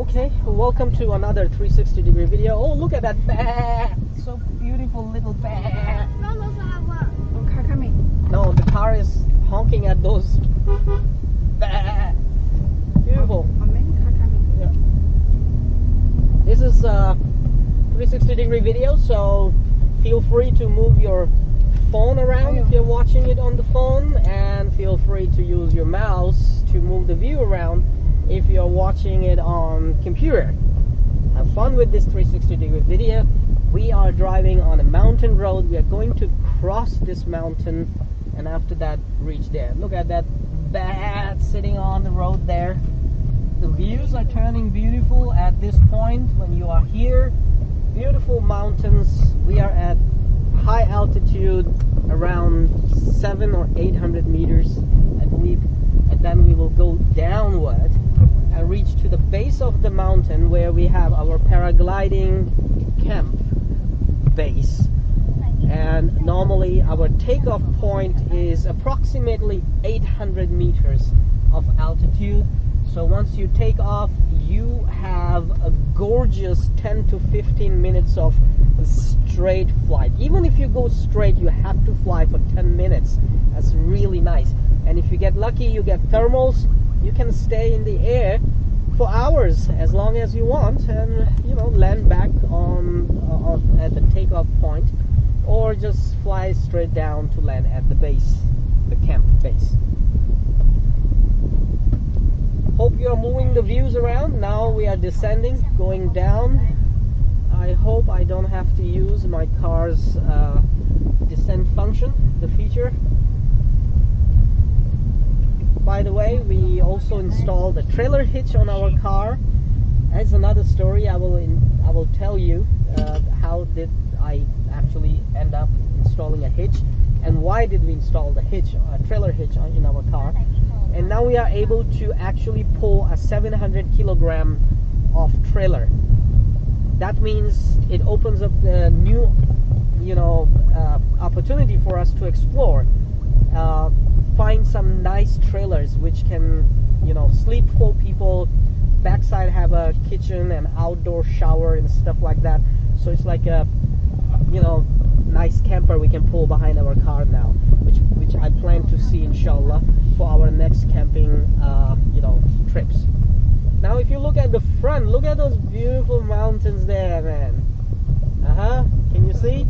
Okay, welcome to another 360 degree video. Oh, look at that bat! So beautiful little bat. No, the car is honking at those bat. Beautiful. Yeah. This is a 360 degree video, so feel free to move your phone around if you're watching it on the phone, and feel free to use your mouse to move the view around if you're watching it on computer. Have fun with this 360 degree video. We are driving on a mountain road. We are going to cross this mountain and after that reach there. Look at that bat sitting on the road there. The views are turning beautiful at this point when you are here. Beautiful mountains. We are at high altitude, around 700 or 800 meters, I believe, and then we will go downward and reach to the base of the mountain where we have our paragliding camp base. And normally our takeoff point is approximately 800 meters of altitude. So once you take off, you have a gorgeous 10 to 15 minutes of straight flight. Even if you go straight, you have to fly for 10 minutes. That's really nice. And if you get lucky, you get thermals. You can stay in the air for hours as long as you want, and land back on at the takeoff point, or just fly straight down to land at the base, the camp base. Hope you are moving the views around. Now we are descending, going down. I hope I don't have to use my car's descent function, the feature. By the way, we also installed a trailer hitch on our car. That's another story I will tell you. How did I actually end up installing a hitch, and why did we install the hitch, a trailer hitch in our car? And now we are able to actually pull a 700 kilogram of trailer. That means it opens up the new, opportunity for us to explore. Find some nice trailers which can, sleep 4 people. Backside have a kitchen and outdoor shower and stuff like that. So it's like a, nice camper we can pull behind our car now, which I plan to see, inshallah, for our next camping, trips. Now, if you look at the front, look at those beautiful mountains there, man. Can you see?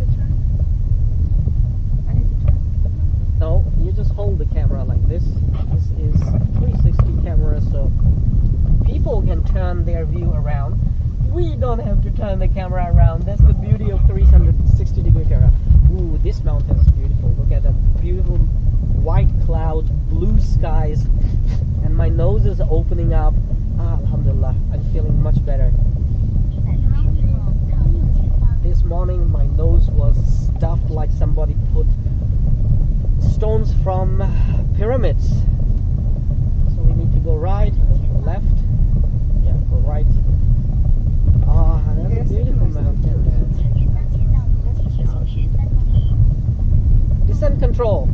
No, you just hold the camera like this. This is 360 camera, so people can turn their view around. We don't have to turn the camera around. That's the beauty of 360 degree camera. Ooh, this mountain is beautiful. Look at that beautiful white clouds, blue skies, and my nose is opening up. Alhamdulillah, I'm feeling much better. This morning my nose was stuffed like somebody put stones from pyramids. So we need to go right, go left. Yeah, go right. Ah, that's a beautiful mountain, man. Descent control.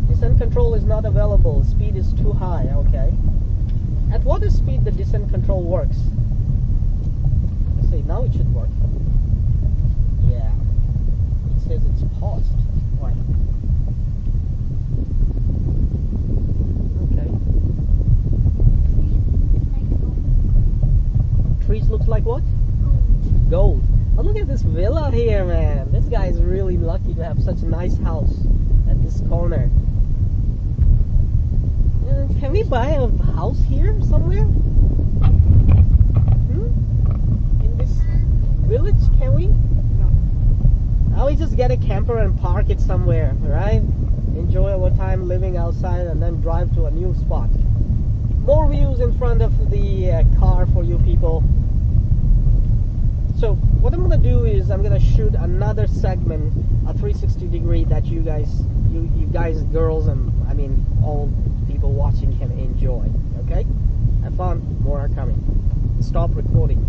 Descent control is not available. Speed is too high. Okay. At what speed the descent control works? Let's see. Now it should work. Yeah. It says it's paused. Why? Okay. Trees looks like what? Gold. Oh, look at this villa here, man. This guy is really lucky to have such a nice house at this corner. Can we buy a house here somewhere? In this village, can we? No. Now we just get a camper and park it somewhere, right? Enjoy our time living outside and then drive to a new spot. More views in front of the car for you people. So what I'm gonna do is I'm gonna shoot another segment, a 360 degree, that you guys, girls, and I mean all people watching can enjoy. Okay? Have fun. More are coming. Stop recording.